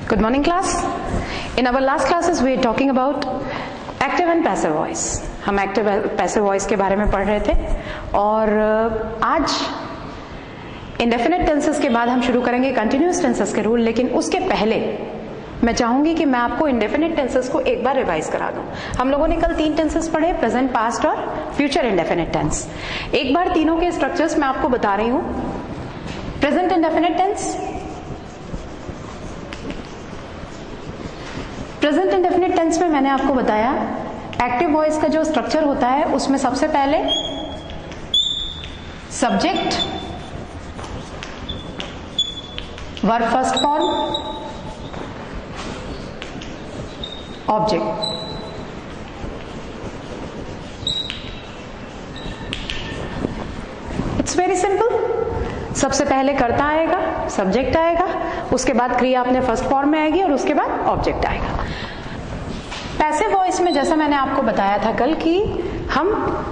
Good morning class. In our last classes we are talking about active and passive voice. हम active passive voice के बारे में पढ़ रहे थे और आज indefinite tenses के बाद हम शुरू करेंगे continuous tenses के रूल। लेकिन उसके पहले मैं चाहूंगी कि मैं आपको indefinite tenses को एक बार रिवाइज करा दूं। हम लोगों ने कल 3 टेंसेस पढ़े, प्रेजेंट, पास्ट और फ्यूचर इंडेफिनिट टेंस। एक बार तीनों के स्ट्रक्चर्स मैं आपको बता रही हूं। Present indefinite tense, present indefinite tense में मैंने आपको बताया एक्टिव वॉइस का जो स्ट्रक्चर होता है उसमें सबसे पहले subject, verb first form, object. It's very simple. सबसे पहले कर्ता आएगा, सब्जेक्ट आएगा, उसके बाद क्रिया अपने फर्स्ट फॉर्म में आएगी और उसके बाद ऑब्जेक्ट आएगा। पैसिव वॉइस में जैसा मैंने आपको बताया था कल कि हम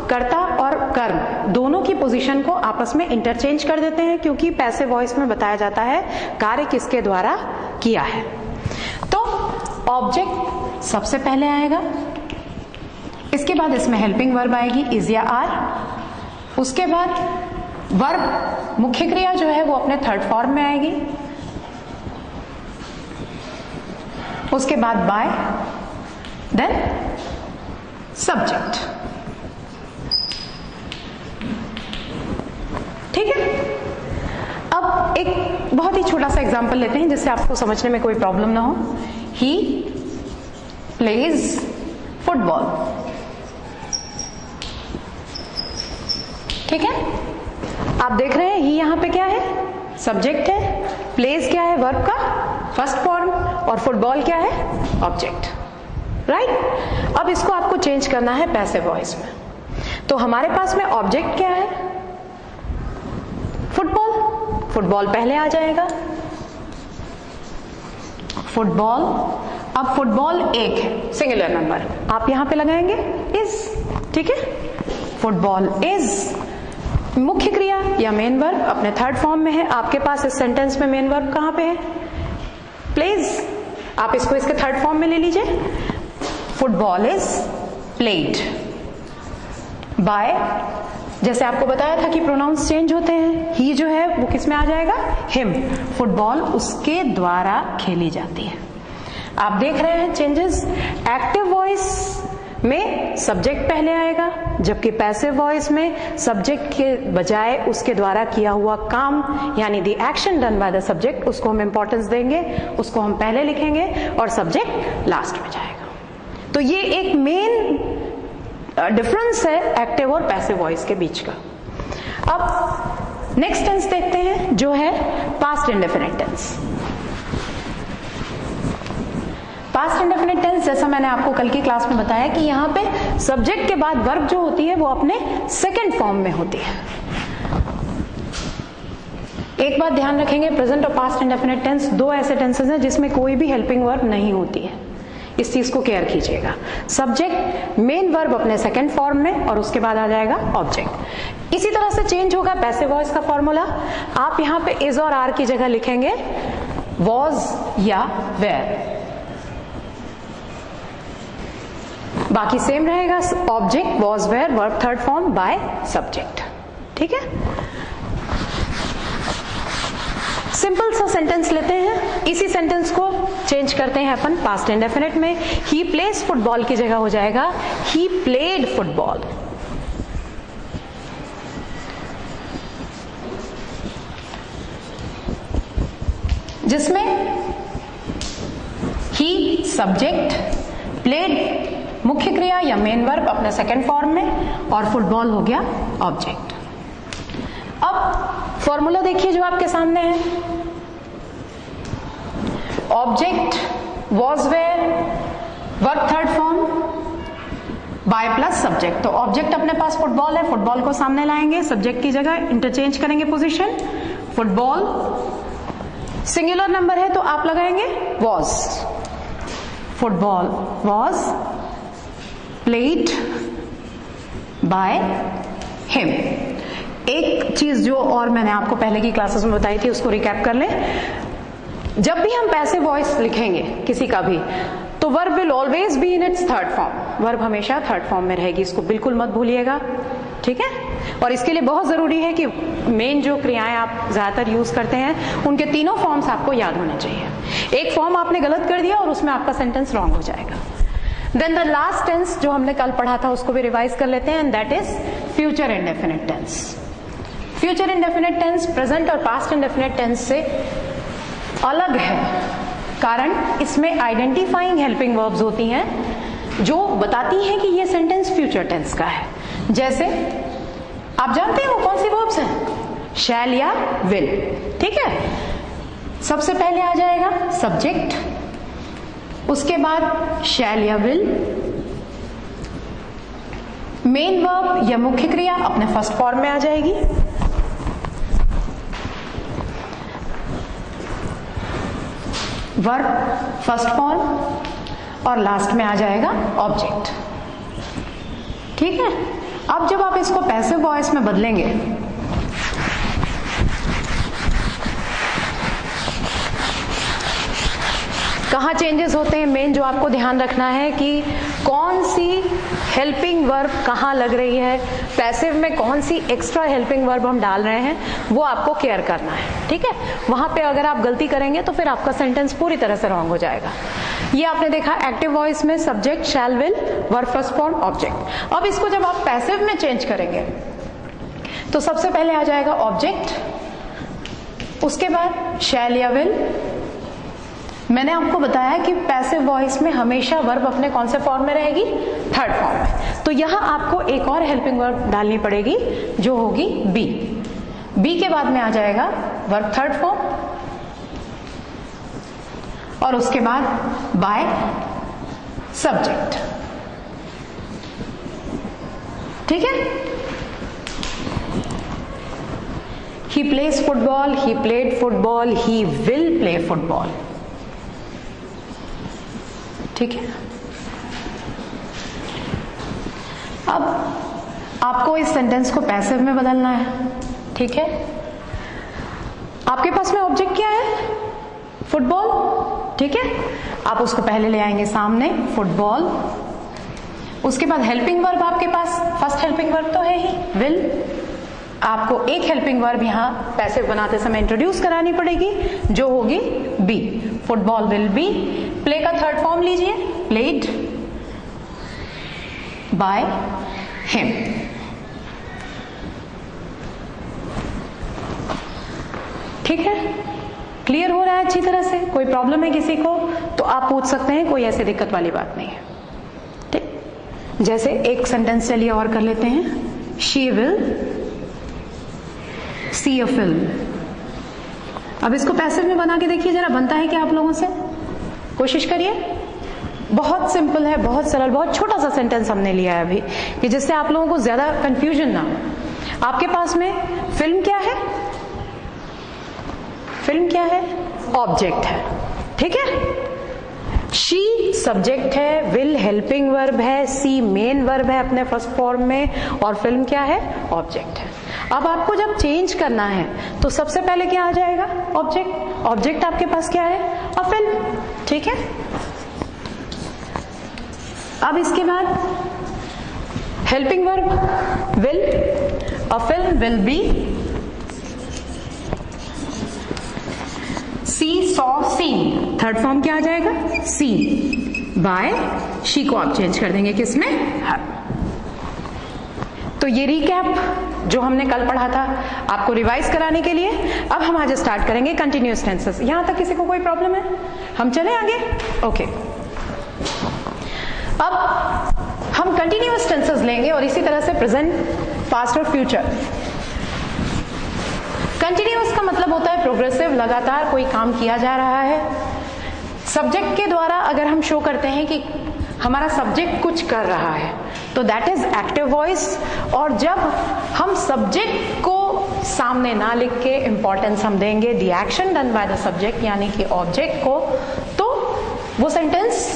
कर्ता और कर्म दोनों की पोजीशन को आपस में इंटरचेंज कर देते हैं, क्योंकि पैसिव वॉइस में बताया जाता है कार्य किसके द्वारा किया है। तो ऑब्जेक्ट सबसे पहले आएगा, इसके बाद इसमें हेल्पिंग वर्ब आएगी इज या आर, उसके बाद वर्ब मुख्य क्रिया जो है वो अपने थर्ड फॉर्म में आएगी, उसके बाद बाय, देन सब्जेक्ट। ठीक है। अब एक बहुत ही छोटा सा एग्जांपल लेते हैं जिससे आपको समझने में कोई प्रॉब्लम ना हो। He plays football. ठीक है। आप देख रहे हैं ही यहां पे क्या है, सब्जेक्ट है, प्लेस क्या है, वर्ब का फर्स्ट फॉर्म, और फुटबॉल क्या है, ऑब्जेक्ट। राइट। अब इसको आपको चेंज करना है पैसिव वॉइस में। तो हमारे पास में ऑब्जेक्ट क्या है, फुटबॉल। फुटबॉल पहले आ जाएगा, फुटबॉल। अब फुटबॉल एक है, सिंगुलर नंबर, आप यहां पे लगाएंगे इज। ठीक है। फुटबॉल इज मुख्य क्रिया या मेन वर्ब अपने थर्ड फॉर्म में है। आपके पास इस सेंटेंस में मेन वर्ब कहां पे है, प्लेज। आप इसको इसके थर्ड फॉर्म में ले लीजिए। फुटबॉल इज प्लेड बाय, जैसे आपको बताया था कि प्रोनाउंस चेंज होते हैं, ही जो है वो किस में आ जाएगा, हिम। फुटबॉल उसके द्वारा खेली जाती है। आप देख रहे हैं चेंजेस। एक्टिव वॉइस में सब्जेक्ट पहले आएगा, जबकि पैसिव वॉइस में सब्जेक्ट के बजाय उसके द्वारा किया हुआ काम यानी the action done by the subject, उसको हम इंपॉर्टेंस देंगे, उसको हम पहले लिखेंगे और सब्जेक्ट लास्ट में जाएगा। तो ये एक मेन डिफरेंस है एक्टिव और पैसिव वॉइस के बीच का। अब नेक्स्ट टेंस देखते हैं जो है past indefinite tense. Past indefinite tense, जैसा मैंने आपको कल की क्लास में बताया कि यहाँ पे सब्जेक्ट के बाद वर्ब जो होती है वो अपने सेकंड फॉर्म में होती है। एक बात ध्यान रखेंगे, प्रेजेंट और पास्ट इंडेफिनिट टेंस दो ऐसे टेंसेस हैं जिसमें कोई भी हेल्पिंग वर्ब नहीं होती है। इस चीज को केयर कीजिएगा। सब्जेक्ट मेन वर्ब अपने सेकंड फॉर्म में और उसके बाद आ जाएगा ऑब्जेक्ट। इसी तरह से चेंज होगा पैसिव वॉइस का फॉर्मूला। आप यहाँ पे इज और आर की जगह लिखेंगे वॉज या वेयर, बाकी सेम रहेगा। Object, was, were, verb third form, by, subject. ठीक है। सिंपल सा सेंटेंस लेते हैं, इसी सेंटेंस को चेंज करते हैं अपन पास्ट इंडेफिनिट में। ही प्लेज फुटबॉल की जगह हो जाएगा ही प्लेड फुटबॉल। जिसमें ही सब्जेक्ट, प्लेड मुख्य क्रिया या मेन वर्ब अपने सेकंड फॉर्म में, और फुटबॉल हो गया ऑब्जेक्ट। अब फॉर्मूला देखिए जो आपके सामने है। Object, was, were, verb third form, by plus subject. तो ऑब्जेक्ट अपने पास फुटबॉल है, फुटबॉल को सामने लाएंगे, सब्जेक्ट की जगह इंटरचेंज करेंगे पोजीशन। फुटबॉल सिंगुलर नंबर है तो आप लगाएंगे was. Football was played by him. एक चीज जो और मैंने आपको पहले की क्लासेस में बताई थी उसको रिकैप कर ले। जब भी हम पैसिव वॉइस लिखेंगे किसी का भी, तो verb will always be in its third form. Verb हमेशा थर्ड फॉर्म में रहेगी, इसको बिल्कुल मत भूलिएगा, ठीक है। और इसके लिए बहुत जरूरी है कि मेन जो क्रियाएं आप ज्यादातर यूज करते हैं उनके तीनों फॉर्म्स आपको याद होने चाहिए। एक फॉर्म आपने गलत कर दिया और उसमें आपका सेंटेंस रॉन्ग हो जाएगा। देन द लास्ट टेंस जो हमने कल पढ़ा था उसको भी रिवाइज कर लेते हैं, and that is future indefinite tense. Future indefinite tense present और पास्ट इंडेफिनिट टेंस से अलग है, कारण इसमें आइडेंटिफाइंग हेल्पिंग वर्ब्स होती हैं जो बताती हैं कि ये सेंटेंस फ्यूचर टेंस का है। जैसे आप जानते हैं वो कौन सी वर्ब्स हैं, शैल या विल, ठीक है। सबसे पहले आ जाएगा सब्जेक्ट, उसके बाद शैल या विल, मेन वर्ब या मुख्य क्रिया अपने फर्स्ट फॉर्म में आ जाएगी, वर्ब फर्स्ट फॉर्म, और लास्ट में आ जाएगा ऑब्जेक्ट, ठीक है। अब जब आप इसको पैसिव वॉइस में बदलेंगे, कहाँ चेंजेस होते हैं, मेन जो आपको ध्यान रखना है कि कौन सी हेल्पिंग वर्ब कहाँ लग रही है, पैसिव में कौन सी एक्स्ट्रा हेल्पिंग वर्ब हम डाल रहे हैं, वो आपको केयर करना है, ठीक है। वहां पे अगर आप गलती करेंगे तो फिर आपका सेंटेंस पूरी तरह से रॉन्ग हो जाएगा। ये आपने देखा एक्टिव वॉइस में subject, shall, will, verb first form, object. अब इसको जब आप पैसिव में चेंज करेंगे तो सबसे पहले आ जाएगा ऑब्जेक्ट, उसके बाद शैल या विल। मैंने आपको बताया कि पैसिव वॉइस में हमेशा वर्ब अपने कौन से फॉर्म में रहेगी, थर्ड फॉर्म में। तो यहां आपको एक और हेल्पिंग वर्ब डालनी पड़ेगी जो होगी बी। बी के बाद में आ जाएगा वर्ब थर्ड फॉर्म, और उसके बाद बाय सब्जेक्ट, ठीक है। He plays football, he played football, he will play football, ठीक है। अब आपको इस सेंटेंस को पैसिव में बदलना है, ठीक है। आपके पास में ऑब्जेक्ट क्या है, फुटबॉल, ठीक है। आप उसको पहले ले आएंगे सामने, फुटबॉल। उसके बाद हेल्पिंग वर्ब आपके पास, फर्स्ट हेल्पिंग वर्ब तो है ही, विल। आपको एक हेल्पिंग वर्ब यहां पैसिव बनाते समय इंट्रोड्यूस करानी पड़ेगी जो होगी be, football will be. Play का थर्ड फॉर्म लीजिए, प्लेड बाय हिम, ठीक है। क्लियर हो रहा है अच्छी तरह से? कोई प्रॉब्लम है किसी को तो आप पूछ सकते हैं, कोई ऐसी दिक्कत वाली बात नहीं है, ठीक। जैसे एक सेंटेंस चलिए और कर लेते हैं, she will see a film. अब इसको पैसिव में बना के देखिए जरा, बनता है क्या आप लोगों से? कोशिश करिए। बहुत सिंपल है, बहुत सरल, बहुत छोटा सा सेंटेंस हमने लिया है अभी कि जिससे आप लोगों को ज्यादा कंफ्यूजन ना हो। आपके पास में फिल्म क्या है, फिल्म क्या है, ऑब्जेक्ट है, ठीक है। शी सब्जेक्ट है, विल हेल्पिंग वर्ब है, सी मेन वर्ब है अपने फर्स्ट फॉर्म में, और फिल्म क्या है, ऑब्जेक्ट है। अब आपको जब चेंज करना है तो सबसे पहले क्या आ जाएगा, ऑब्जेक्ट। ऑब्जेक्ट आपके पास क्या है, अ फिल्म, ठीक है। अब इसके बाद helping verb will, a film will be, see saw seen, third form क्या आ जाएगा, सीन बाय शी को आप चेंज कर देंगे किसमें, हर। तो ये रिकैप जो हमने कल पढ़ा था आपको रिवाइज कराने के लिए अब हम आज स्टार्ट करेंगे कंटिन्यूअस टेंसेस। यहां तक किसी को कोई प्रॉब्लम है? हम चलें आगे, ओके। अब हम कंटिन्यूअस टेंसेस लेंगे और इसी तरह से प्रेजेंट, पास्ट और फ्यूचर। कंटिन्यूअस का मतलब होता है प्रोग्रेसिव, लगातार कोई काम किया जा रहा है। सब्जेक्ट के द्वारा अगर हम शो करते हैं कि हमारा सब्जेक्ट कुछ कर रहा है तो दैट इज एक्टिव वॉइस। और जब हम सब्जेक्ट को सामने ना लिख के इंपॉर्टेंस हम देंगे the action done by the subject यानी कि ऑब्जेक्ट को, तो वो सेंटेंस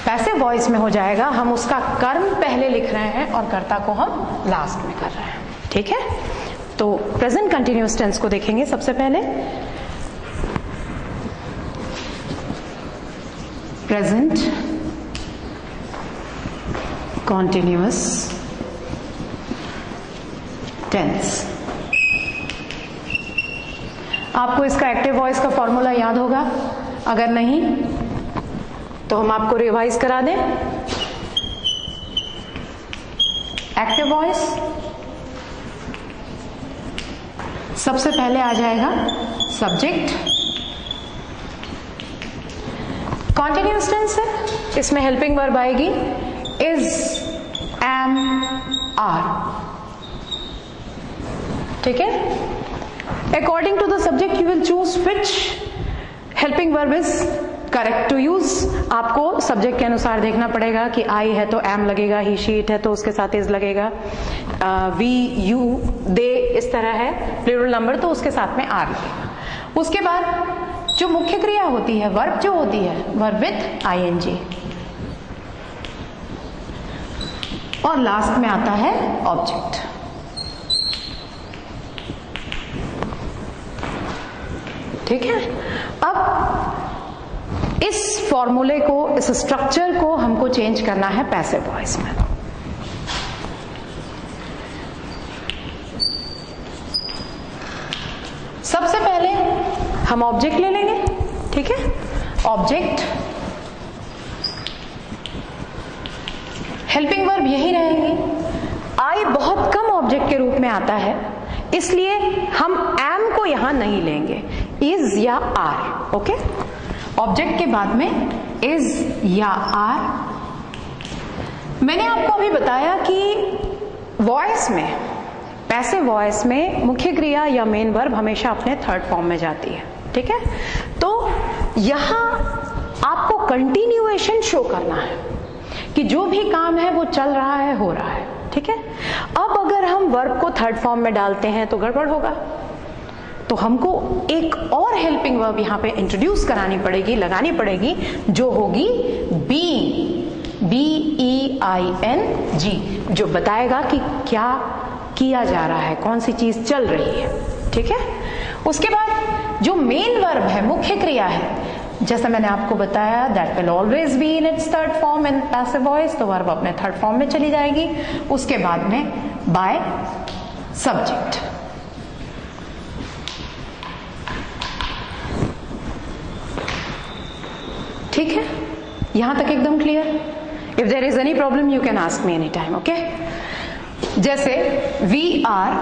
पैसिव वॉइस में हो जाएगा। हम उसका कर्म पहले लिख रहे हैं और कर्ता को हम लास्ट में कर रहे हैं, ठीक है। तो प्रेजेंट कंटिन्यूअस टेंस को देखेंगे सबसे पहले। Present continuous tense. आपको इसका एक्टिव वॉइस का फॉर्मूला याद होगा, अगर नहीं तो हम आपको रिवाइज करा दें। एक्टिव वॉइस सबसे पहले आ जाएगा सब्जेक्ट, कॉन्टिन्यूअस टेंस है, इसमें हेल्पिंग वर्ब आएगी इज, एम, आर। ठीक है, according to the subject you will choose which helping verb is correct to use. आपको सब्जेक्ट के अनुसार देखना पड़ेगा कि आई है तो एम लगेगा, ही शी इट है तो उसके साथ इज लगेगा, वी यू दे इस तरह है, प्लूरल नंबर तो उसके साथ में आर लगेगा। उसके बाद जो मुख्य क्रिया होती है, वर्ब जो होती है, वर्ब विथ आईएनजी, और लास्ट में आता है ऑब्जेक्ट। ठीक है, अब इस फॉर्मूले को, इस स्ट्रक्चर को हमको चेंज करना है पैसिव वॉइस में। सबसे पहले हम ऑब्जेक्ट ले लेंगे। ठीक है, ऑब्जेक्ट, हेल्पिंग वर्ब यही रहेंगे। आई बहुत कम ऑब्जेक्ट के रूप में आता है, इसलिए हम एम को यहां नहीं लेंगे, इज या आर। ओके, ऑब्जेक्ट के बाद में इज या आर। मैंने आपको अभी बताया कि वॉइस में, पैसिव वॉइस में मुख्य क्रिया या मेन वर्ब हमेशा अपने थर्ड फॉर्म में जाती है। ठीक है, तो यहां आपको कंटिन्यूएशन शो करना है कि जो भी काम है वो चल रहा है, हो रहा है। ठीक है, अब अगर हम वर्ब को थर्ड फॉर्म में डालते हैं तो गड़बड़ होगा, तो हमको एक और हेल्पिंग वर्ब यहां पे इंट्रोड्यूस करानी पड़ेगी, लगानी पड़ेगी, जो होगी बीइंग, BEING, जो बताएगा कि क्या किया जा रहा है, कौन सी चीज चल रही है। ठीक है, उसके बाद जो मेन वर्ब है, मुख्य क्रिया है, जैसा मैंने आपको बताया, that will always be in its third form in passive voice, तो वर्ब अपने थर्ड फॉर्म में चली जाएगी। उसके बाद में बाय सब्जेक्ट। ठीक है, यहां तक एकदम clear? If there is any problem you can ask me any time. Okay, जैसे वी आर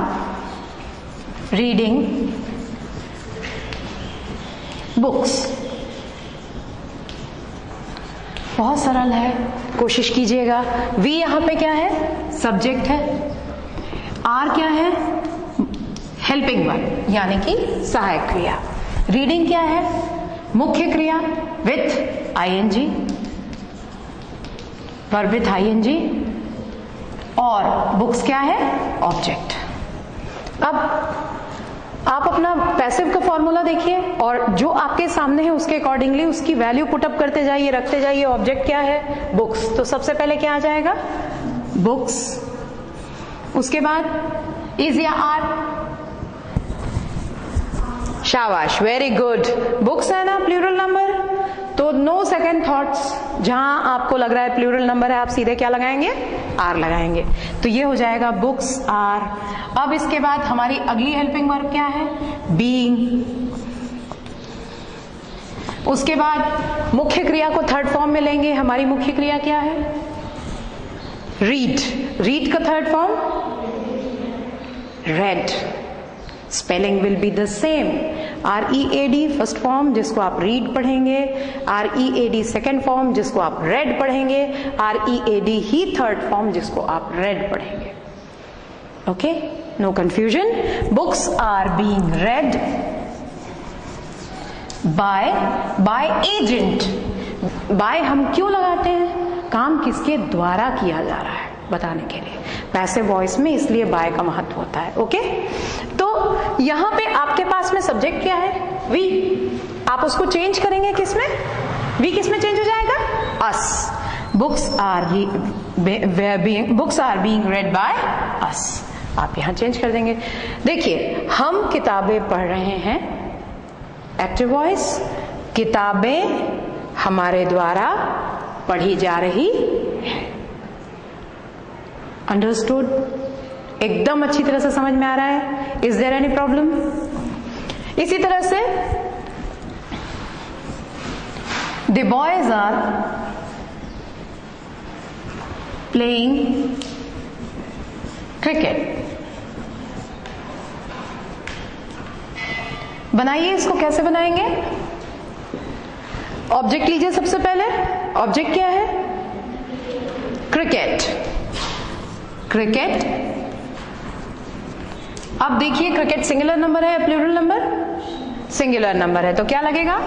रीडिंग बुक्स, बहुत सरल है, कोशिश कीजिएगा। वी यहां पे क्या है? सब्जेक्ट है। आर क्या है? हेल्पिंग वर्ब यानी कि सहायक क्रिया। रीडिंग क्या है? मुख्य क्रिया with ING, verb with ING, और बुक्स क्या है? ऑब्जेक्ट। अब आप अपना पैसिव का फॉर्मूला देखिए और जो आपके सामने है उसके अकॉर्डिंगली उसकी वैल्यू पुटअप करते जाइए, रखते जाइए। ऑब्जेक्ट क्या है? बुक्स, तो सबसे पहले क्या आ जाएगा? बुक्स। उसके बाद इज या आर? शाबाश, वेरी गुड। बुक्स है ना प्लूरल नंबर, तो नो सेकंड थॉट्स, जहां आपको लग रहा है प्लूरल नंबर है आप सीधे क्या लगाएंगे? आर लगाएंगे। तो ये हो जाएगा बुक्स आर। अब इसके बाद हमारी अगली हेल्पिंग वर्ब क्या है? बीइंग। उसके बाद मुख्य क्रिया को थर्ड फॉर्म में लेंगे। हमारी मुख्य क्रिया क्या है? रीड। रीड का third form red. Spelling will be the same. READ first form जिसको आप रीड पढ़ेंगे, READ सेकेंड फॉर्म जिसको आप रेड पढ़ेंगे, READ ही थर्ड फॉर्म जिसको आप रेड पढ़ेंगे। Okay, no confusion. Books are being read by agent. By हम क्यों लगाते हैं? काम किसके द्वारा किया जा रहा है बताने के लिए। पैसिव वॉइस में इसलिए बाय का महत्व होता है। ओके, तो यहां पे आपके पास में सब्जेक्ट क्या है? वी। आप उसको चेंज करेंगे किसमें? वी किसमें चेंज हो जाएगा? Us. Books are being read by us. आप यहां चेंज कर देंगे। देखिए, हम किताबें पढ़ रहे हैं, एक्टिव वॉइस। किताबें हमारे द्वारा पढ़ी जा रही है। अंडरस्टूड? एकदम अच्छी तरह से समझ में आ रहा है? Is there any problem? इसी तरह से the boys are playing cricket. बनाइए इसको, कैसे बनाएंगे? ऑब्जेक्ट लीजिए सबसे पहले। ऑब्जेक्ट क्या है? क्रिकेट। क्रिकेट। अब देखिए क्रिकेट सिंगुलर नंबर है या प्लूरल नंबर? सिंगुलर नंबर है, तो क्या लगेगा?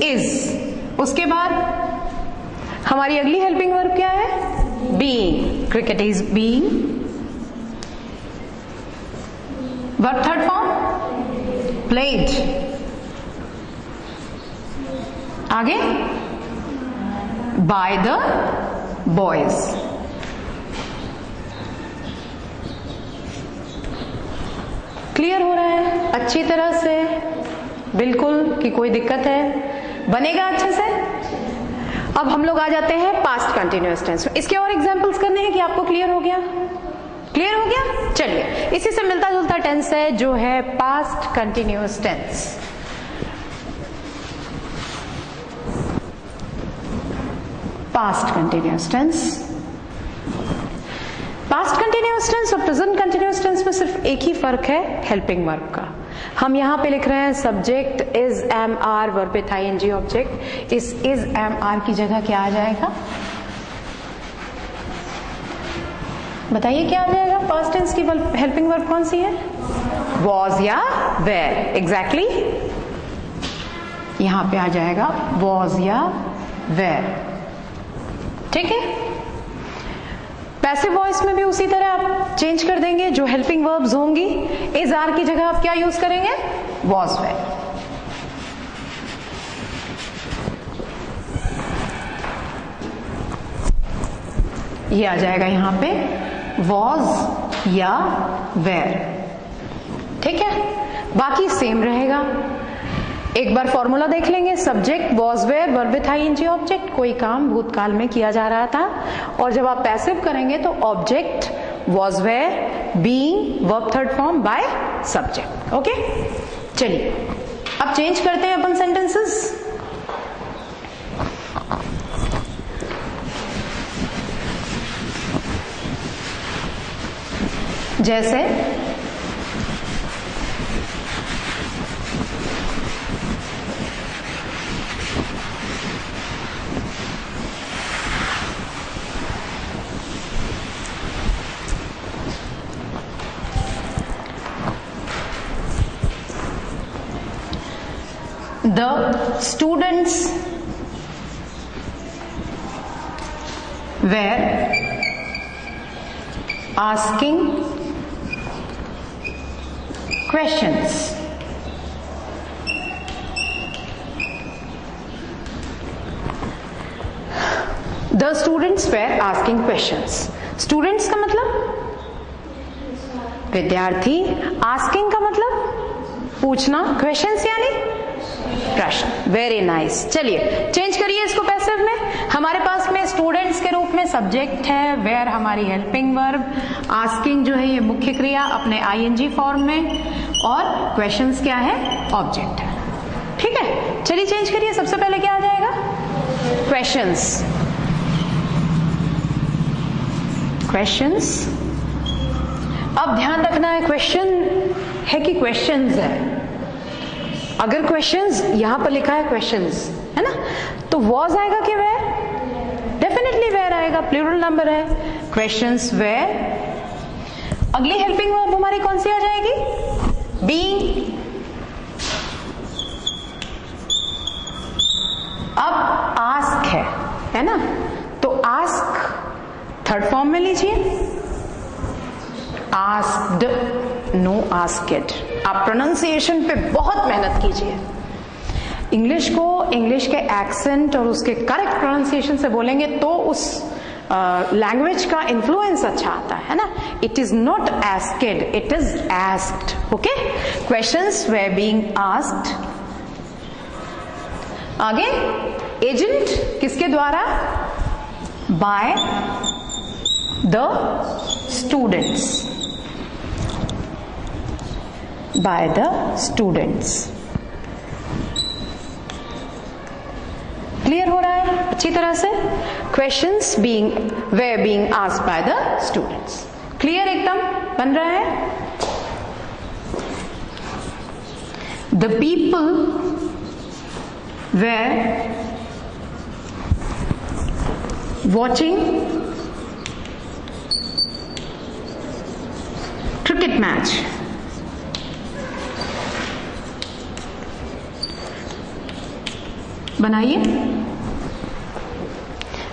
इज। उसके बाद हमारी अगली हेल्पिंग वर्ब क्या है? Being. Cricket is being. Verb third form played. आगे बाय द बॉयज। क्लियर हो रहा है अच्छी तरह से? बिल्कुल कि कोई दिक्कत है? बनेगा अच्छे से? अब हम लोग आ जाते हैं पास्ट कंटिन्यूअस टेंस में। इसके और एग्जांपल्स करने हैं कि आपको क्लियर हो गया? क्लियर हो गया? चलिए, इसी से मिलता जुलता टेंस है जो है past continuous tense. Past continuous tense. Past continuous tense और प्रेजेंट कंटिन्यूअस टेंस में सिर्फ एक ही फर्क है, हेल्पिंग वर्ब का। हम यहां पे लिख रहे हैं subject is am are, verb with ING object. इस इज एम आर की जगह क्या आ जाएगा? बताइए क्या आ जाएगा? पास्ट टेंस की हेल्पिंग वर्ब कौन सी है? वॉज या वेर। एग्जैक्टली यहां पे आ जाएगा वॉज या वेर। ठीक है? पैसिव वॉइस में भी उसी तरह आप चेंज कर देंगे। जो हेल्पिंग वर्ब्स होंगी इज आर की जगह आप क्या यूज करेंगे? Was were. ये आ जाएगा यहां पे वॉज या वेर। ठीक है? बाकी सेम रहेगा। एक बार फॉर्मूला देख लेंगे। Subject was were, verb with ING object. कोई काम भूतकाल में किया जा रहा था, और जब आप पैसिव करेंगे तो object was were, being, verb third form by subject. Okay, चलिए अब चेंज करते हैं अपन सेंटेंसेस। जैसे the students were asking questions. The students were asking questions. Students का मतलब विद्यार्थी, asking का मतलब पूछना, questions यानी प्रश्न। Very nice. चलिए चेंज करिए इसको पैसिव में। हमारे पास में स्टूडेंट्स के रूप में सब्जेक्ट है, वेयर हमारी हेल्पिंग वर्ब, आस्किंग जो है ये मुख्य क्रिया अपने आईएनजी फॉर्म में, और क्वेश्चंस क्या है? ऑब्जेक्ट है। ठीक है, चलिए चेंज करिए। सबसे पहले क्या आ जाएगा? क्वेश्चंस। क्वेश्चंस। अब ध्यान रखना है क्वेश्चन है कि क्वेश्चंस है। अगर क्वेश्चंस यहां पर लिखा है क्वेश्चंस है ना, तो वॉज आएगा कि वेयर? डेफिनेटली वेयर आएगा, प्लूरल नंबर है। Questions were. अगली हेल्पिंग वर्ब हमारी कौन सी आ जाएगी? बीइंग। अब आस्क है ना, तो आस्क थर्ड फॉर्म में लीजिए। Asked, no asked. आप प्रोनाउंसिएशन पे बहुत मेहनत कीजिए। इंग्लिश को इंग्लिश के एक्सेंट और उसके करेक्ट प्रोनाउंसिएशन से बोलेंगे तो उस लैंग्वेज का इन्फ्लुएंस अच्छा आता है ना। It is not asked, it is asked. Okay, questions were being asked. आगे एजेंट किसके द्वारा? By the students, by the students. Clear हो रहा है अच्छी तरह से? Questions were being asked by the students। Clear एकदम बन रहा है? The people were watching cricket match। बनाइए।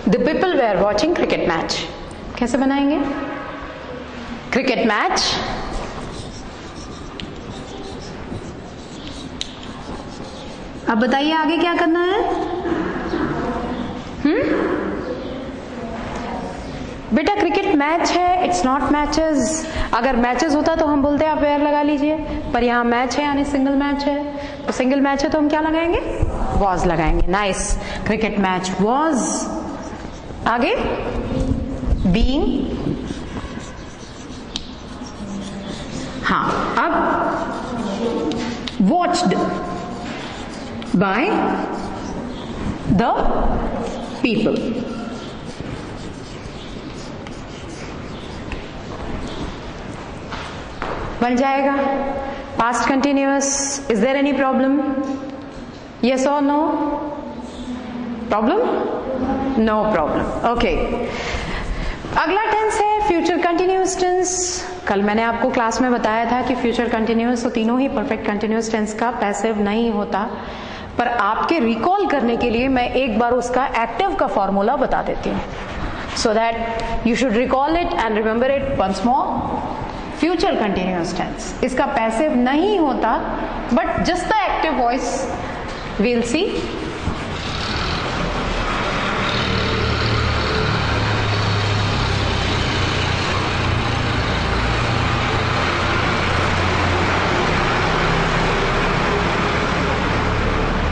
The people were watching cricket match। कैसे बनाएंगे? क्रिकेट मैच अब बताइए आगे क्या करना है? बेटा क्रिकेट मैच है, इट्स नॉट मैचेस। अगर मैचेस होता तो हम बोलते आप वेयर लगा लीजिए, पर यहाँ मैच है यानी सिंगल मैच है, तो सिंगल मैच है तो हम क्या लगाएंगे? वॉज लगाएंगे। Nice, cricket match was. आगे बीइंग, हाँ अब वॉच्ड बाय द पीपल। बन जाएगा। Past continuous, is there any problem? Yes और no? Problem? No problem. Okay, अगला टेंस है फ्यूचर कंटिन्यूअस टेंस। कल मैंने आपको क्लास में बताया था कि फ्यूचर कंटिन्यूअस तो तीनों ही परफेक्ट कंटिन्यूअस टेंस का पैसिव नहीं होता, पर आपके रिकॉल करने के लिए मैं एक बार उसका एक्टिव का फॉर्मूला बता देती हूँ, so that you should recall it and remember it once more. Future continuous tense इसका पैसिव नहीं होता, but just the active voice will see.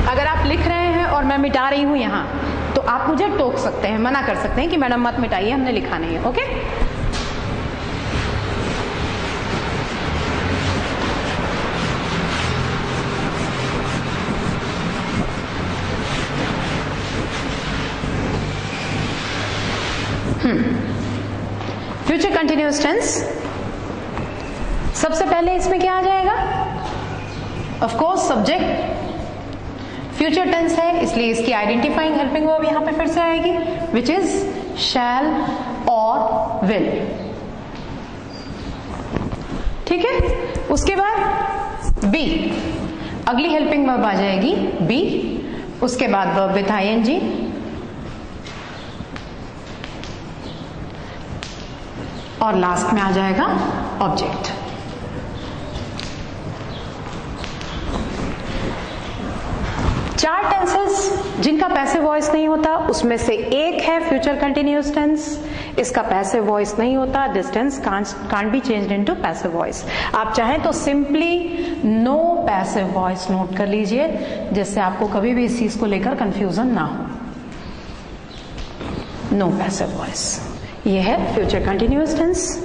अगर आप लिख रहे हैं और मैं मिटा रही हूं यहां, तो आप मुझे टोक सकते हैं, मना कर सकते हैं कि मैडम मत मिटाइए, हमने लिखा नहीं है। ओके, फ्यूचर कंटिन्यूअस टेंस सबसे पहले इसमें क्या आ जाएगा? Of course subject. Future tense है इसलिए इसकी आइडेंटिफाइंग हेल्पिंग वर्ब यहां पे फिर से आएगी, विच इज शैल और विल। ठीक है, उसके बाद बी, अगली हेल्पिंग वर्ब आ जाएगी बी, उसके बाद वर्ब विथ आईएनजी, और लास्ट में आ जाएगा ऑब्जेक्ट। चार टेंसेस जिनका पैसिव वॉइस नहीं होता, उसमें से एक है फ्यूचर कंटिन्यूअस टेंस। इसका पैसिव वॉइस नहीं होता। This tense can't be changed into passive voice. आप चाहें तो simply no passive voice note कर लीजिए, जिससे आपको कभी भी इस चीज को लेकर कंफ्यूजन ना हो। नो पैसिव वॉइस, ये है future continuous tense.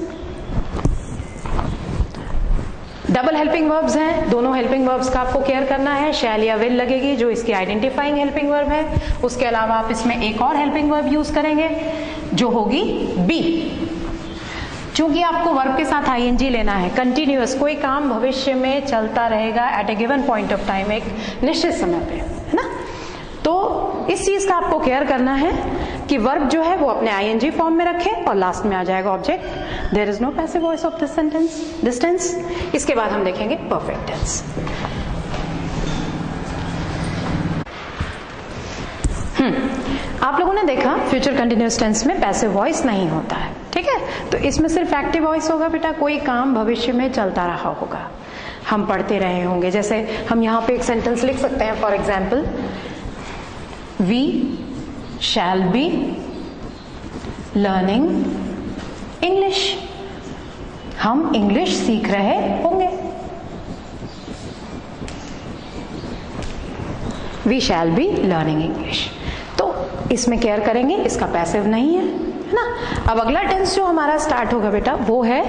Double helping verbs हैं, दोनों हेल्पिंग वर्ब्स का आपको केयर करना है। शैल या विल लगेगी जो इसकी आइडेंटिफाइंग हेल्पिंग वर्ब है। उसके अलावा आप इसमें एक और हेल्पिंग वर्ब यूज करेंगे जो होगी बी। चूंकि आपको वर्ब के साथ आईएनजी लेना है, कंटिन्यूअस, कोई काम भविष्य में चलता रहेगा at a given point of time, एक निश्चित समय पे, है ना। तो इस चीज का आपको केयर करना है कि वर्ब जो है वो अपने आईएनजी फॉर्म में रखें और लास्ट में आ जाएगा object. There is no passive voice of this sentence, this tense. इसके बाद हम देखेंगे परफेक्ट टेंस। आप लोगों ने देखा फ्यूचर कंटिन्यूअस टेंस में पैसिव वॉइस नहीं होता है, ठीक है। तो इसमें सिर्फ एक्टिव वॉइस होगा बेटा। कोई काम भविष्य में चलता रहा होगा, हम पढ़ते रहे होंगे। जैसे हम यहाँ पे एक सेंटेंस लिख सकते हैं, for example, we shall be learning English. हम इंग्लिश सीख रहे होंगे। We shall be learning English. तो इसमें केयर करेंगे, इसका पैसिव नहीं है ना। अब अगला टेंस जो हमारा स्टार्ट होगा बेटा वो है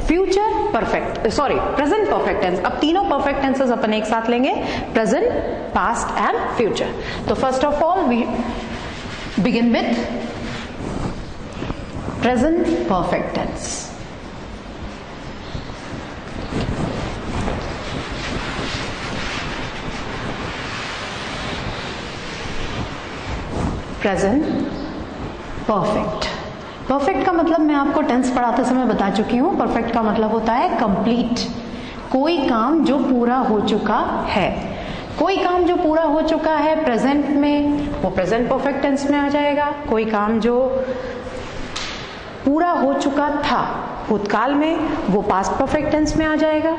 future perfect, sorry present perfect tense. अब तीनों परफेक्ट टेंसेस अपन एक साथ लेंगे, प्रेजेंट, पास्ट एंड फ्यूचर। तो first of all we begin with present perfect tense. Present perfect. Perfect का मतलब मैं आपको टेंस पढ़ाते समय बता चुकी हूं। परफेक्ट का मतलब होता है कंप्लीट, कोई काम जो पूरा हो चुका है। कोई काम जो पूरा हो चुका है प्रेजेंट में वो प्रेजेंट परफेक्ट टेंस में आ जाएगा। कोई काम जो पूरा हो चुका था भूतकाल में वो पास्ट परफेक्ट टेंस में आ जाएगा।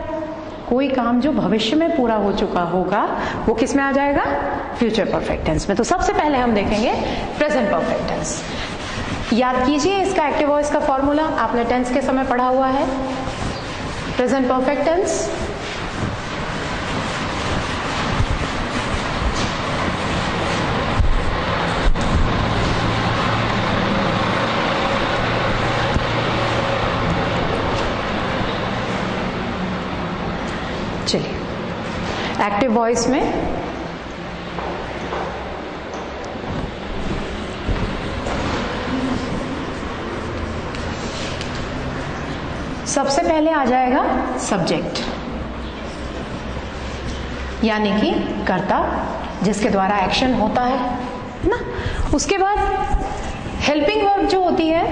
कोई काम जो भविष्य में पूरा हो चुका होगा वो किस में आ जाएगा, फ्यूचर परफेक्ट टेंस में। तो सबसे पहले हम देखेंगे प्रेजेंट परफेक्ट टेंस। याद कीजिए इसका एक्टिव वॉइस का फॉर्मूला आपने टेंस के समय पढ़ा हुआ है। प्रेजेंट परफेक्ट टेंस चलिए एक्टिव वॉइस में सबसे पहले आ जाएगा सब्जेक्ट, यानी कि कर्ता जिसके द्वारा एक्शन होता है ना। उसके बाद हेल्पिंग वर्ब जो होती है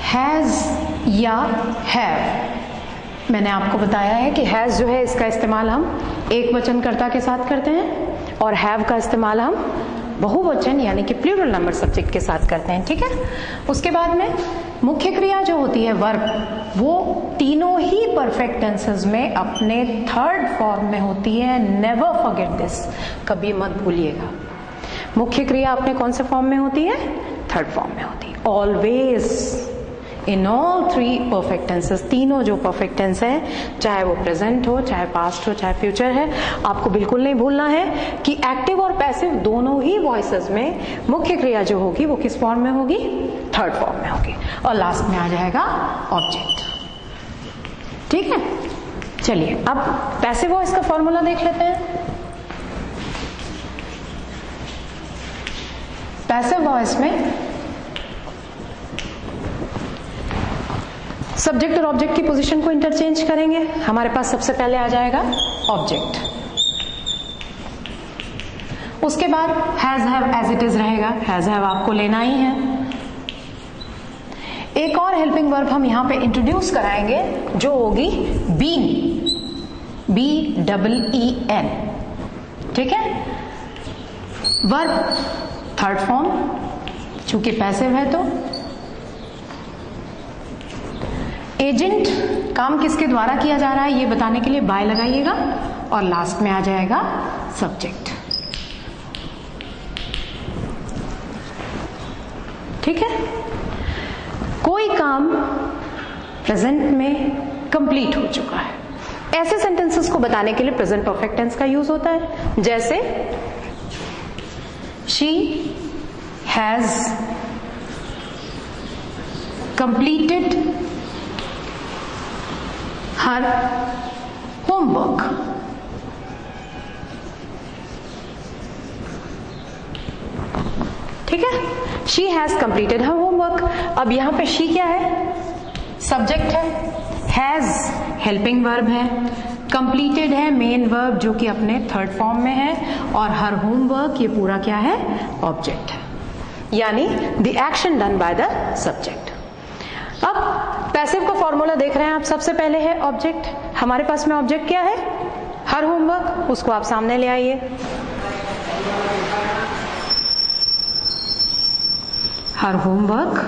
हैज या हैव। मैंने आपको बताया है कि हैज जो है इसका इस्तेमाल हम एक वचन कर्ता के साथ करते हैं और हैव का इस्तेमाल हम बहुवचन यानी कि प्लूरल नंबर सब्जेक्ट के साथ करते हैं, ठीक है। उसके बाद में मुख्य क्रिया जो होती है वर्ब वो तीनों ही परफेक्ट टेंसेस में अपने थर्ड फॉर्म में होती है। नेवर फॉरगेट दिस, कभी मत भूलिएगा। मुख्य क्रिया अपने कौन से फॉर्म में होती है, थर्ड फॉर्म में होती है। Always in all three perfect tenses, तीनों जो परफेक्ट टेंस है चाहे वो प्रेजेंट हो, चाहे पास्ट हो, चाहे फ्यूचर है, आपको बिल्कुल नहीं भूलना है कि एक्टिव और पैसिव दोनों ही वॉइसेस में मुख्य क्रिया जो होगी वो किस फॉर्म में होगी, थर्ड फॉर्म में होगी। और लास्ट में आ जाएगा ऑब्जेक्ट, ठीक है। चलिए अब पैसिव वॉइस का फॉर्मूला देख लेते हैं। पैसिव वॉइस में सब्जेक्ट और ऑब्जेक्ट की पोजीशन को इंटरचेंज करेंगे। हमारे पास सबसे पहले आ जाएगा ऑब्जेक्ट, उसके बाद has have as it is रहेगा। हैज हैव आपको लेना ही है। एक और हेल्पिंग वर्ब हम यहां पे इंट्रोड्यूस कराएंगे जो होगी बीन, BEEN, ठीक है। वर्ब थर्ड फॉर्म, चूंकि पैसिव है तो एजेंट काम किसके द्वारा किया जा रहा है ये बताने के लिए बाय लगाइएगा और लास्ट में आ जाएगा सब्जेक्ट, ठीक है। कोई काम प्रेजेंट में कंप्लीट हो चुका है, ऐसे सेंटेंसेस को बताने के लिए प्रेजेंट परफेक्ट टेंस का यूज होता है। जैसे she has completed her homework, ठीक है। She has completed her homework. अब यहां पे शी क्या है, सब्जेक्ट है, हैज हेल्पिंग वर्ब है, कंप्लीटेड है मेन वर्ब जो कि अपने थर्ड फॉर्म में है, और हर होमवर्क ये पूरा क्या है, ऑब्जेक्ट है, यानी the action done by the subject. अब पैसिव का फॉर्मूला देख रहे हैं आप। सबसे पहले है ऑब्जेक्ट, हमारे पास में ऑब्जेक्ट क्या है, हर होमवर्क, उसको आप सामने ले आइए। हर होमवर्क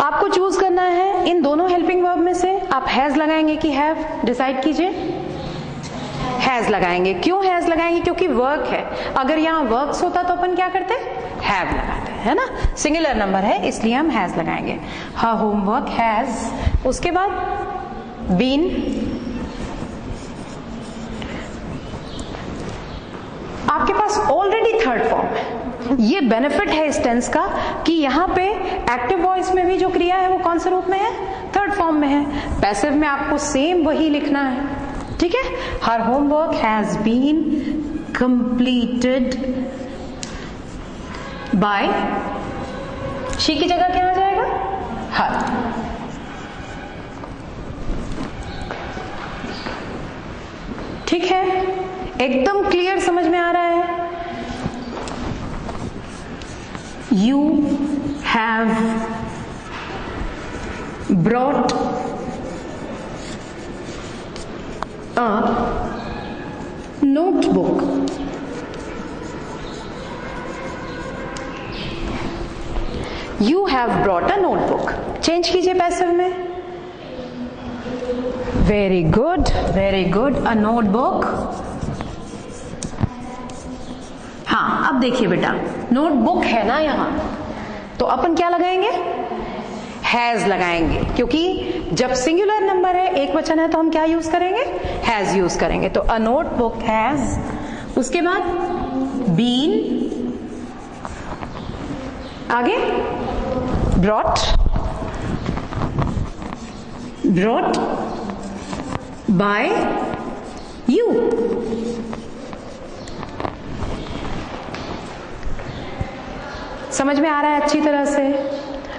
आपको चूज करना है इन दोनों हेल्पिंग वर्ब में से। आप हैज लगाएंगे कि हैव, डिसाइड कीजिए। हैज लगाएंगे। क्यों हैज लगाएंगे, क्योंकि वर्क है। अगर यहां वर्क्स होता तो अपन क्या करते, हैव लगाते, है ना। सिंगुलर नंबर है इसलिए हम हैज लगाएंगे। हर होमवर्क हैज, उसके बाद बीन, थर्ड फॉर्म है। ये बेनिफिट है इस टेंस का कि यहाँ पे एक्टिव वॉइस में भी जो क्रिया है वो कौन से रूप में है, थर्ड फॉर्म में है। पैसिव में आपको सेम वही लिखना है, ठीक है। Her homework has been completed by, she की जगह क्या आ जाएगा, हर। ठीक है, एकदम क्लियर समझ में आ रहा है। You have brought a notebook. You have brought a notebook. Change कीजिए पैसिव में। Very good, very good. A notebook. हाँ, अब देखिए बेटा, नोटबुक है ना यहाँ, तो अपन क्या लगाएंगे, हैज लगाएंगे, क्योंकि जब सिंगुलर नंबर है, एक वचन है, तो हम क्या यूज करेंगे, हैज यूज करेंगे। तो अ नोटबुक हैज, उसके बाद बीन, आगे ब्रॉट, ब्रॉट बाय यू। समझ में आ रहा है अच्छी तरह से,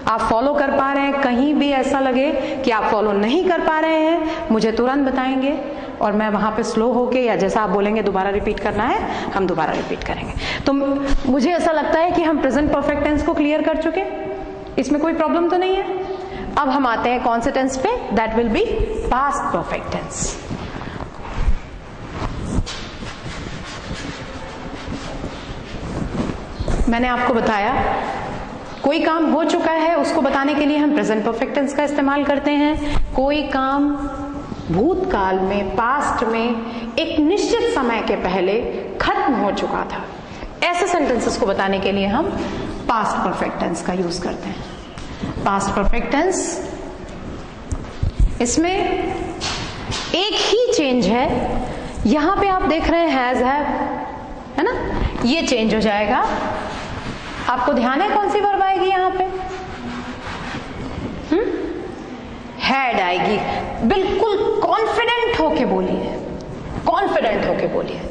आप फॉलो कर पा रहे हैं। कहीं भी ऐसा लगे कि आप फॉलो नहीं कर पा रहे हैं, मुझे तुरंत बताएंगे और मैं वहां पे स्लो होके, या जैसा आप बोलेंगे दोबारा रिपीट करना है, हम दोबारा रिपीट करेंगे। तो मुझे ऐसा लगता है कि हम प्रेजेंट परफेक्ट टेंस को क्लियर कर चुके, इसमें कोई प्रॉब्लम तो नहीं है। अब हम आते हैं कौन से टेंस पे, that will be past perfect tense. मैंने आपको बताया कोई काम हो चुका है उसको बताने के लिए हम प्रेजेंट परफेक्ट टेंस का इस्तेमाल करते हैं। कोई काम भूतकाल में, पास्ट में, एक निश्चित समय के पहले खत्म हो चुका था, ऐसे सेंटेंसेस को बताने के लिए हम पास्ट परफेक्ट टेंस का यूज करते हैं। पास्ट परफेक्ट टेंस, इसमें एक ही चेंज है, यहां पे आप देख रहे हैं हैज, है ना, ये चेंज हो जाएगा। आपको ध्यान है कौन सी वर्ब आएगी यहां पे, हैड आएगी। बिल्कुल कॉन्फिडेंट होके बोलिए, कॉन्फिडेंट होके बोलिए,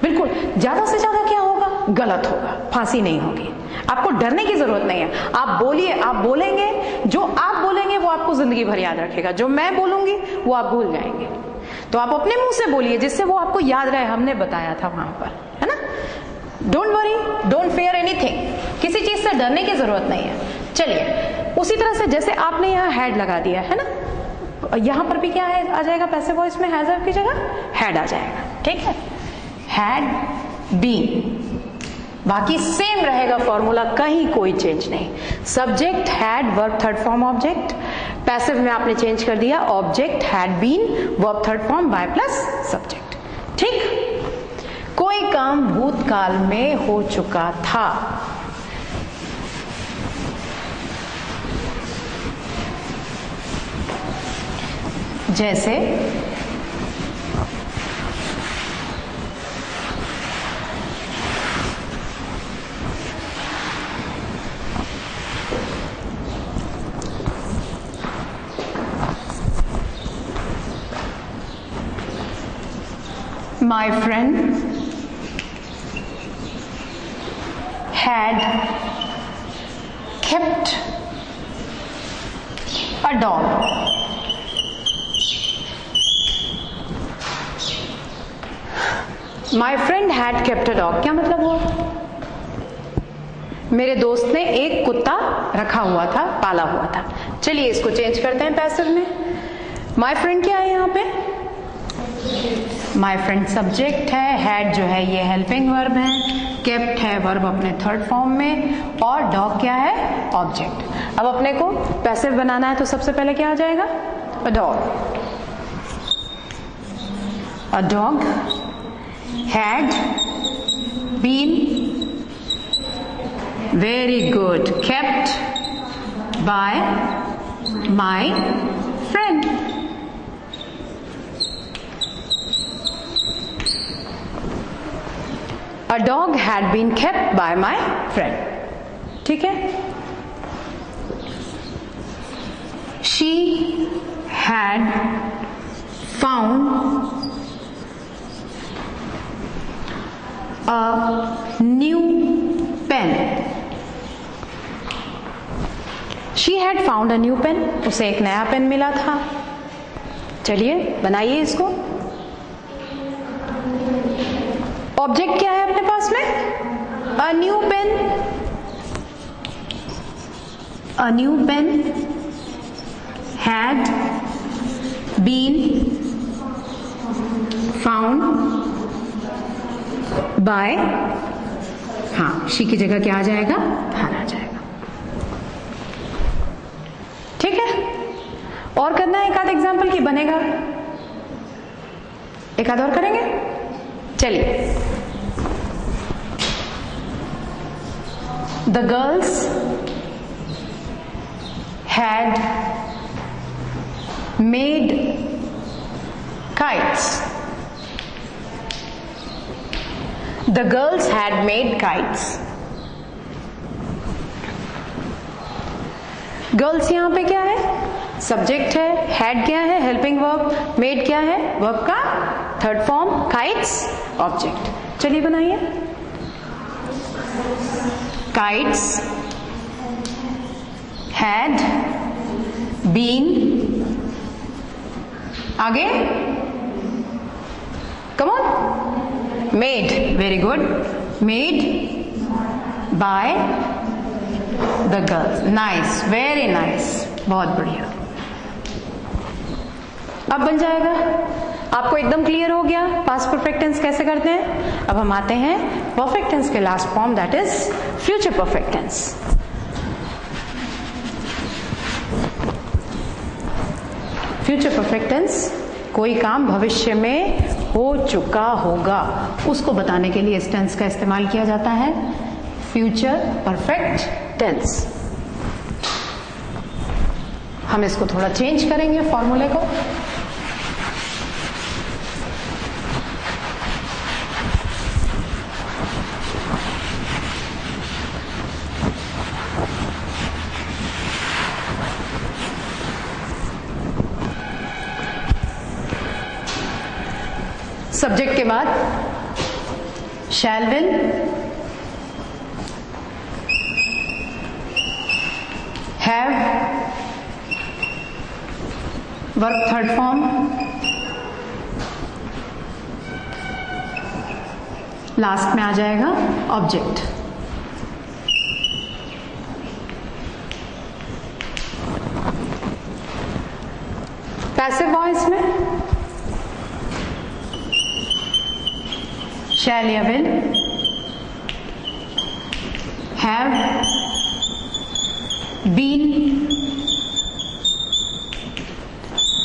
बिल्कुल। ज्यादा से ज्यादा क्या होगा, गलत होगा, फांसी नहीं होगी। आपको डरने की जरूरत नहीं है, आप बोलिए, आप बोलेंगे, जो आप बोलेंगे वो आपको जिंदगी भर याद रखेगा, जो मैं बोलूंगी वो आप भूल जाएंगे। तो आप अपने मुंह से बोलिए जिससे वो आपको याद रहे, हमने बताया था वहां पर, है ना। Don't worry, don't fear anything, किसी चीज से डरने की जरूरत नहीं है। चलिए, उसी तरह से जैसे आपने यहाँ हैड लगा दिया है ना, यहां पर भी क्या है आ जाएगा, पैसिव वॉइस में हैज की जगह हैड आ जाएगा, ठीक है। हैड बीन, बाकी सेम रहेगा फॉर्मूला, कहीं कोई चेंज नहीं। Subject had, verb third form object. Passive में आपने चेंज कर दिया, object had been, verb third form by plus subject, ठीक। कोई काम भूतकाल में हो चुका था, जैसे my friend had kept a dog. My friend had kept a dog, क्या मतलब हुआ, मेरे दोस्त ने एक कुत्ता रखा हुआ था, पाला हुआ था। चलिए इसको चेंज करते हैं पैसिव में। माई फ्रेंड क्या है यहाँ पे, माई फ्रेंड सब्जेक्ट है, हैड जो है ये हेल्पिंग वर्ब है, केप्ट है वर्ब अपने थर्ड फॉर्म में, और डॉग क्या है, ऑब्जेक्ट। अब अपने को पैसिव बनाना है तो सबसे पहले क्या आ जाएगा, a dog. A dog had been, very good, kept by my friend. A dog had been kept by my friend, ठीक है। She had found a new pen, she had found a new pen, उसे एक नया pen मिला था। चलिए बनाइए इसको। ऑब्जेक्ट क्या है अपने पास में? A new pen, a new pen had been found by, हाँ शी की जगह क्या आ जाएगा? हैड आ जाएगा, ठीक है। और करना है एक आध एग्जाम्पल की बनेगा, एक आध और करेंगे। चलिए, the girls had made kites, the girls had made kites। Girls यहां पे क्या है? सब्जेक्ट है, हैड क्या है? हेल्पिंग वर्ब, मेड क्या है? वर्ब का थर्ड फॉर्म, kites ऑब्जेक्ट। चलिए बनाइए। kites had been, आगे come on, made, very good, made by the girls, nice, very nice, बहुत बढ़िया। अब बन जाएगा, आपको एकदम क्लियर हो गया पास्ट परफेक्ट टेंस कैसे करते हैं। अब हम आते हैं परफेक्ट टेंस के last form, that is future perfect tense. Future perfect tense कोई काम भविष्य में हो चुका होगा उसको बताने के लिए इस टेंस का इस्तेमाल किया जाता है, फ्यूचर परफेक्ट टेंस। हम इसको थोड़ा चेंज करेंगे फॉर्मूले को। सब्जेक्ट के बाद शैल will, have, verb third form, last में आ जाएगा ऑब्जेक्ट। पैसिव वॉइस में shall या will, have been,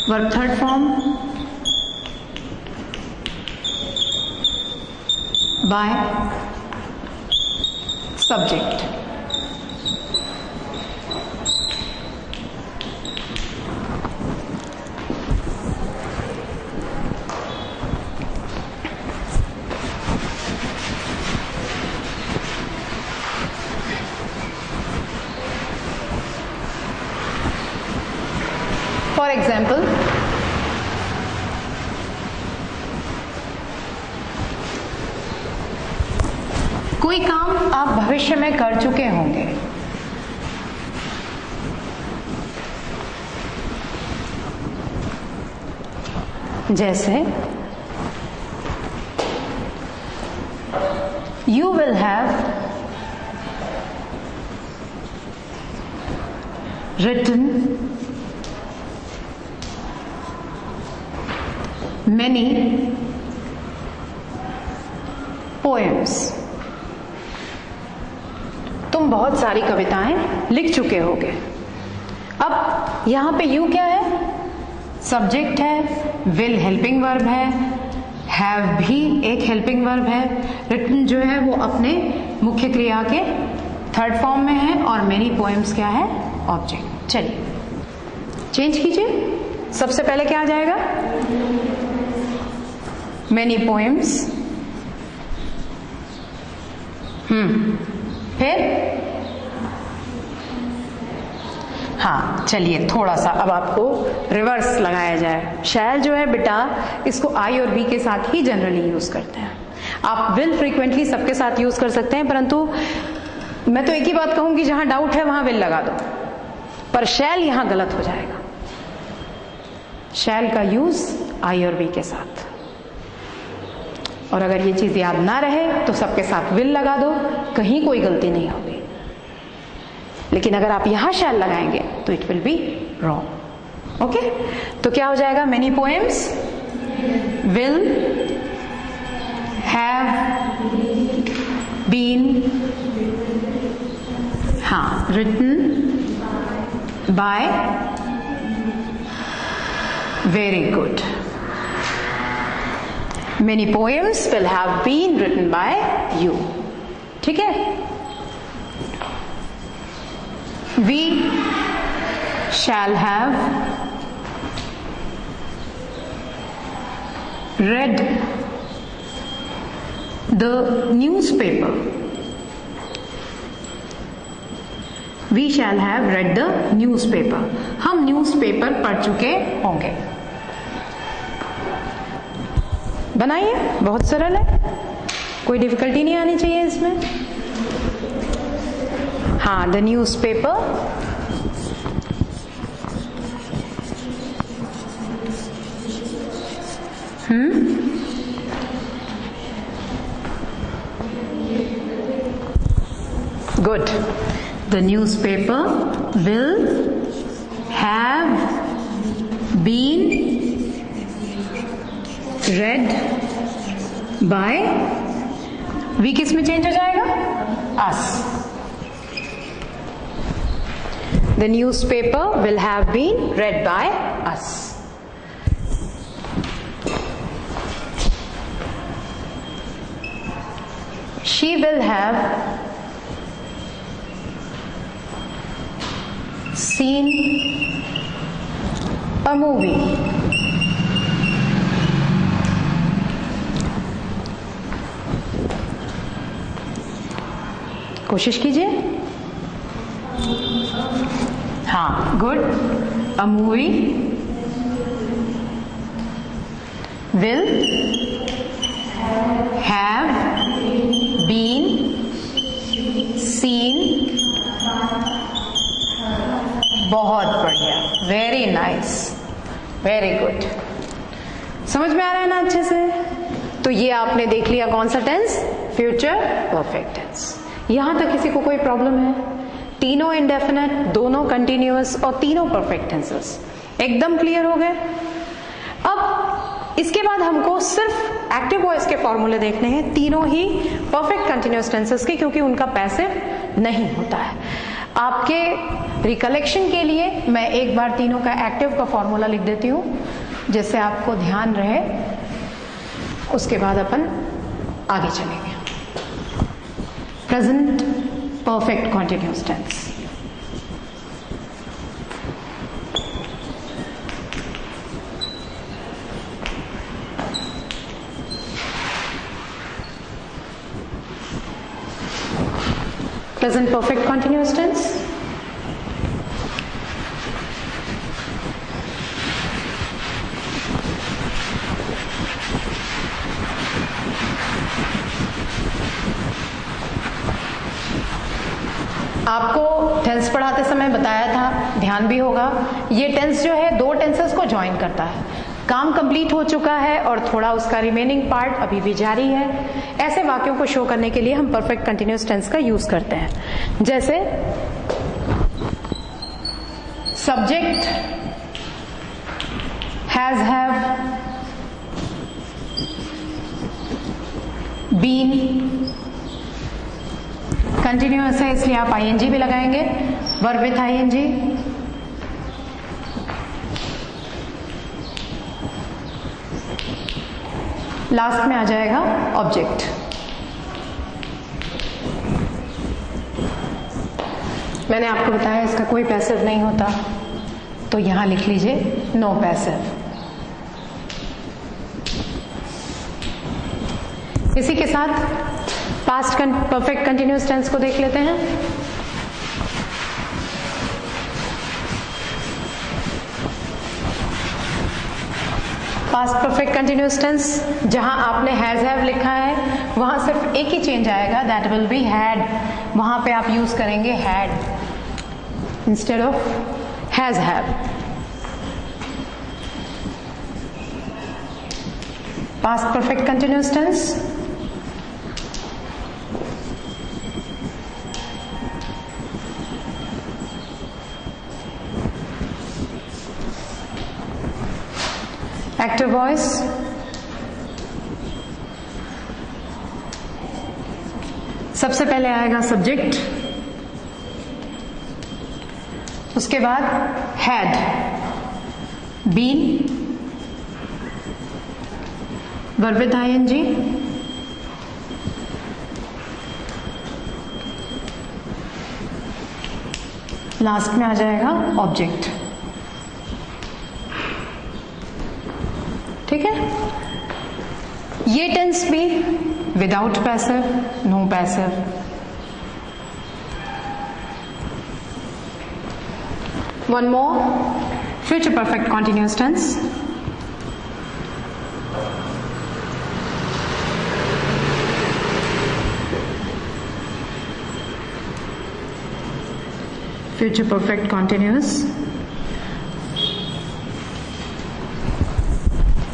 verb third form, by, subject। For example, कोई काम आप भविष्य में कर चुके होंगे, जैसे you will have written many poems, तुम बहुत सारी कविताएं लिख चुके होगे। अब यहां पे यू क्या है? सब्जेक्ट है, विल हेल्पिंग वर्ब है, हैव भी एक हेल्पिंग वर्ब है, रिटन जो है वो अपने मुख्य क्रिया के थर्ड फॉर्म में है, और मेनी पोएम्स क्या है? ऑब्जेक्ट। चलिए चेंज कीजिए। सबसे पहले क्या आ जाएगा? मेनी पोएम्स फिर हाँ, चलिए थोड़ा सा अब आपको रिवर्स लगाया जाए। शैल जो है बेटा, इसको आई और बी के साथ ही जनरली यूज करते हैं। आप विल फ्रीक्वेंटली सबके साथ यूज कर सकते हैं, परंतु मैं तो एक ही बात कहूंगी, जहां डाउट है वहां विल लगा दो, पर शैल यहां गलत हो जाएगा। शैल का यूज आई और बी के साथ, और अगर ये चीज याद ना रहे तो सबके साथ विल लगा दो, कहीं कोई गलती नहीं होगी। लेकिन अगर आप यहां शैल लगाएंगे तो it will be wrong. Okay, तो क्या हो जाएगा? Many poems will have been, हाँ, written by, very good. Many poems will have been written by you. ठीक है? We shall have read the newspaper. We shall have read the newspaper. हम newspaper पढ़ चुके होंगे। बनाइए, बहुत सरल है, कोई डिफिकल्टी नहीं आनी चाहिए इसमें। हाँ, the newspaper good. The newspaper will have been read by, we किस में चेंज हो जाएगा? us. The newspaper will have been read by us. She will have seen a movie. कोशिश कीजिए। हाँ, good. A movie will have been seen, बहुत बढ़िया, very nice, very good. समझ में आ रहा है ना अच्छे से? तो ये आपने देख लिया कौन सा टेंस? Future perfect tense. यहां तक किसी को कोई प्रॉब्लम है? तीनों इंडेफिनेट, दोनों कंटिन्यूअस और तीनों परफेक्ट टेंसेस एकदम क्लियर हो गए। अब इसके बाद हमको सिर्फ एक्टिव वॉइस के फॉर्मूले देखने हैं, तीनों ही परफेक्ट कंटिन्यूअस टेंसेस के, क्योंकि उनका पैसिव नहीं होता है। आपके रिकलेक्शन के लिए मैं एक बार तीनों का एक्टिव का फॉर्मूला लिख देती हूं, जिससे आपको ध्यान रहे। उसके बाद अपन आगे चलेंगे। Present perfect continuous tense. Present perfect continuous tense. आपको टेंस पढ़ाते समय बताया था, ध्यान भी होगा, ये टेंस जो है दो टेंसेस को ज्वाइन करता है। काम कंप्लीट हो चुका है और थोड़ा उसका रिमेनिंग पार्ट अभी भी जारी है। ऐसे वाक्यों को शो करने के लिए हम परफेक्ट कंटिन्यूअस टेंस का यूज करते हैं। जैसे subject has have been, continuous है इसलिए आप आईएनजी भी लगाएंगे, वर्ब विथ आईएनजी। लास्ट में आ जाएगा ऑब्जेक्ट। मैंने आपको बताया इसका कोई पैसिव नहीं होता, तो यहां लिख लीजिए नो पैसिव। इसी के साथ पास्ट परफेक्ट कंटिन्यूअस टेंस को देख लेते हैं। पास्ट परफेक्ट कंटिन्यूअस टेंस, जहां आपने हैज हैव लिखा है वहां सिर्फ एक ही चेंज आएगा, दैट विल बी हैड। वहां पे आप यूज करेंगे had instead of has have. Past perfect continuous tense, active voice, सबसे पहले आएगा सब्जेक्ट, उसके बाद had, been, verb with ING, last में आ जाएगा ऑब्जेक्ट। ठीक है, ये टेंस भी without passive, no passive. One more, future perfect continuous tense. Future perfect continuous,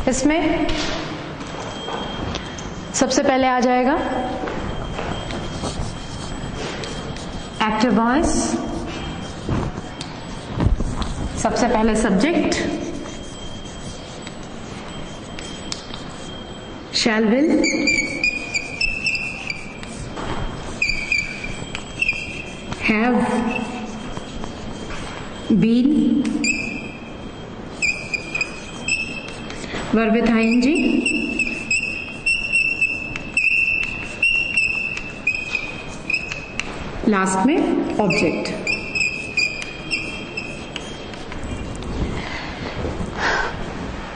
इसमें सबसे पहले आ जाएगा एक्टिव वॉइस, सबसे पहले subject, shall will, have, been, verb with ING, last में ऑब्जेक्ट।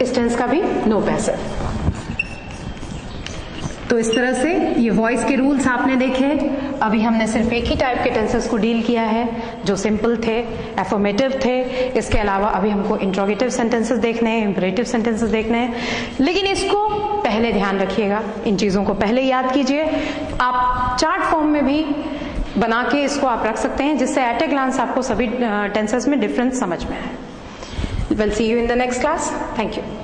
इस टेंस का भी नो पैसिव। तो इस तरह से ये वॉइस के रूल्स आपने देखे। अभी हमने सिर्फ एक ही टाइप के टेंसेस को डील किया है जो सिंपल थे, एफर्मेटिव थे। इसके अलावा अभी हमको इंट्रोगेटिव सेंटेंसेस देखने हैं, इंपरेटिव सेंटेंसेस देखने हैं। लेकिन इसको पहले ध्यान रखिएगा, इन चीजों को पहले याद कीजिए। आप चार्ट फॉर्म में भी बना के इसको आप रख सकते हैं, जिससे एट ए ग्लांस आपको सभी टेंसेस में डिफरेंस समझ में आए। We'll see you in the next class. Thank you.